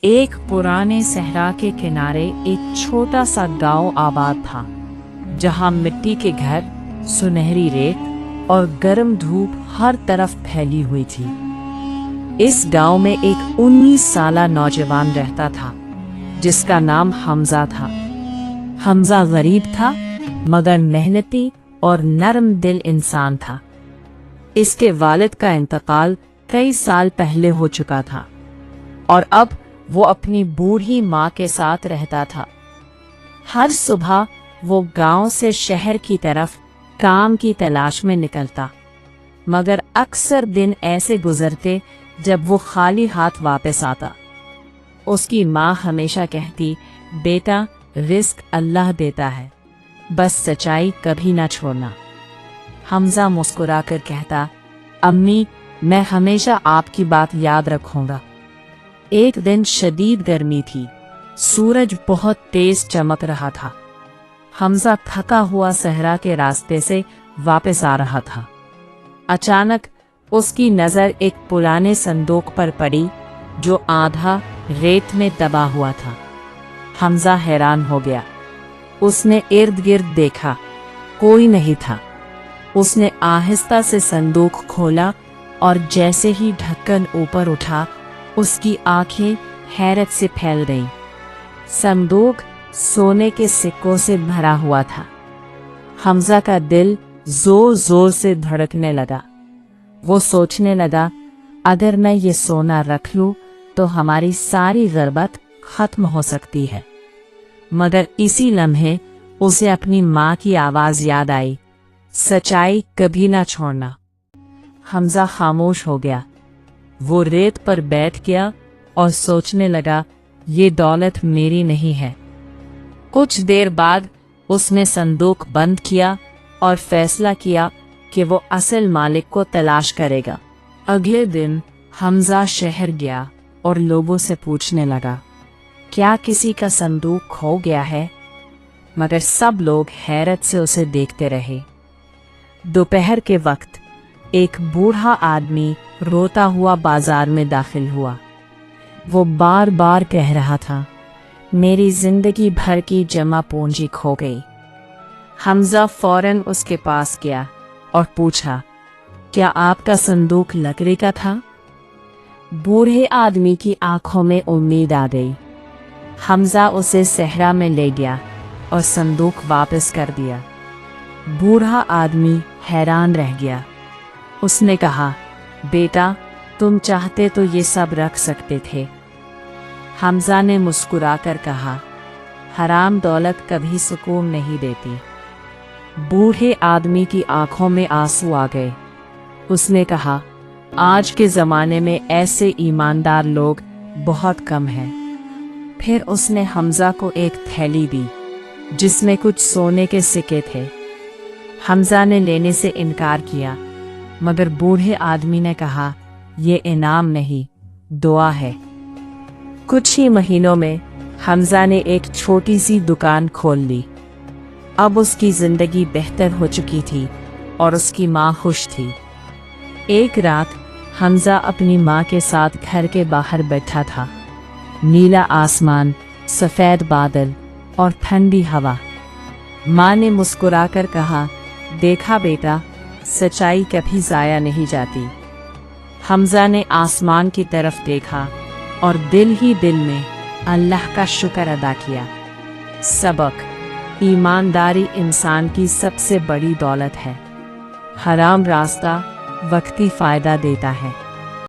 एक पुराने सहरा के किनारे एक छोटा सा गांव आबाद था, जहां मिट्टी के घर, सुनहरी रेत और गर्म धूप हर तरफ फैली हुई थी। इस गांव में एक 19 साला नौजवान रहता था, जिसका नाम हमजा था। हमजा गरीब था, मगर मेहनती और नरम दिल इंसान था। इसके वालिद का इंतकाल कई साल पहले हो चुका था और अब वो अपनी बूढ़ी माँ के साथ रहता था। हर सुबह वो गांव से शहर की तरफ काम की तलाश में निकलता, मगर अक्सर दिन ऐसे गुजरते जब वो खाली हाथ वापस आता। उसकी माँ हमेशा कहती, बेटा, रिस्क अल्लाह देता है, बस सच्चाई कभी ना छोड़ना। हमजा मुस्कुराकर कहता, अम्मी, मैं हमेशा आपकी बात याद रखूंगा। एक दिन शदीद गर्मी थी, सूरज बहुत तेज चमक रहा था। हमजा थका हुआ सहरा के रास्ते से वापस आ रहा था। अचानक उसकी नज़र एक पुराने संदूक पर पड़ी, जो आधा रेत में दबा हुआ था। हमजा हैरान हो गया। उसने इर्द गिर्द देखा, कोई नहीं था। उसने आहिस्ता से संदूक खोला और जैसे ही ढक्कन ऊपर उठा, उसकी आंखें हैरत से फैल गईं। संदूक सोने के सिक्कों से भरा हुआ था। हमजा का दिल जोर जोर से धड़कने लगा। वो सोचने लगा, अगर मैं ये सोना रख लूं तो हमारी सारी ग़रबत खत्म हो सकती है। मगर इसी लम्हे उसे अपनी माँ की आवाज़ याद आई, सच्चाई कभी ना छोड़ना। हमजा खामोश हो गया। वो रेत पर बैठ गया और सोचने लगा, ये दौलत मेरी नहीं है। कुछ देर बाद उसने संदूक बंद किया और फैसला किया कि वो असल मालिक को तलाश करेगा। अगले दिन हमजा शहर गया और लोगों से पूछने लगा, क्या किसी का संदूक खो गया है? मगर सब लोग हैरत से उसे देखते रहे। दोपहर के वक्त एक बूढ़ा आदमी रोता हुआ बाजार में दाखिल हुआ। वो बार बार कह रहा था, मेरी जिंदगी भर की जमा पूंजी खो गई। हमजा फौरन उसके पास गया और पूछा, क्या आपका संदूक लकड़ी का था? बूढ़े आदमी की आंखों में उम्मीद आ गई। हमजा उसे सहरा में ले गया और संदूक वापस कर दिया। बूढ़ा आदमी हैरान रह गया। उसने कहा, बेटा, तुम चाहते तो ये सब रख सकते थे। हमजा ने मुस्कुराकर कहा, हराम दौलत कभी सुकून नहीं देती। बूढ़े आदमी की आंखों में आंसू आ गए। उसने कहा, आज के ज़माने में ऐसे ईमानदार लोग बहुत कम हैं। फिर उसने हमजा को एक थैली दी, जिसमें कुछ सोने के सिक्के थे। हमजा ने लेने से इनकार किया, मगर बूढ़े आदमी ने कहा, ये इनाम नहीं, दुआ है। कुछ ही महीनों में हमजा ने एक छोटी सी दुकान खोल ली। अब उसकी जिंदगी बेहतर हो चुकी थी और उसकी माँ खुश थी। एक रात हमजा अपनी माँ के साथ घर के बाहर बैठा था। नीला आसमान, सफ़ेद बादल और ठंडी हवा। माँ ने मुस्कुराकर कहा, देखा बेटा, सच्चाई कभी ज़ाया नहीं जाती। हमजा ने आसमान की तरफ देखा और दिल ही दिल में अल्लाह का शुक्र अदा किया। सबक: ईमानदारी इंसान की सबसे बड़ी दौलत है। हराम रास्ता वक्ती फ़ायदा देता है।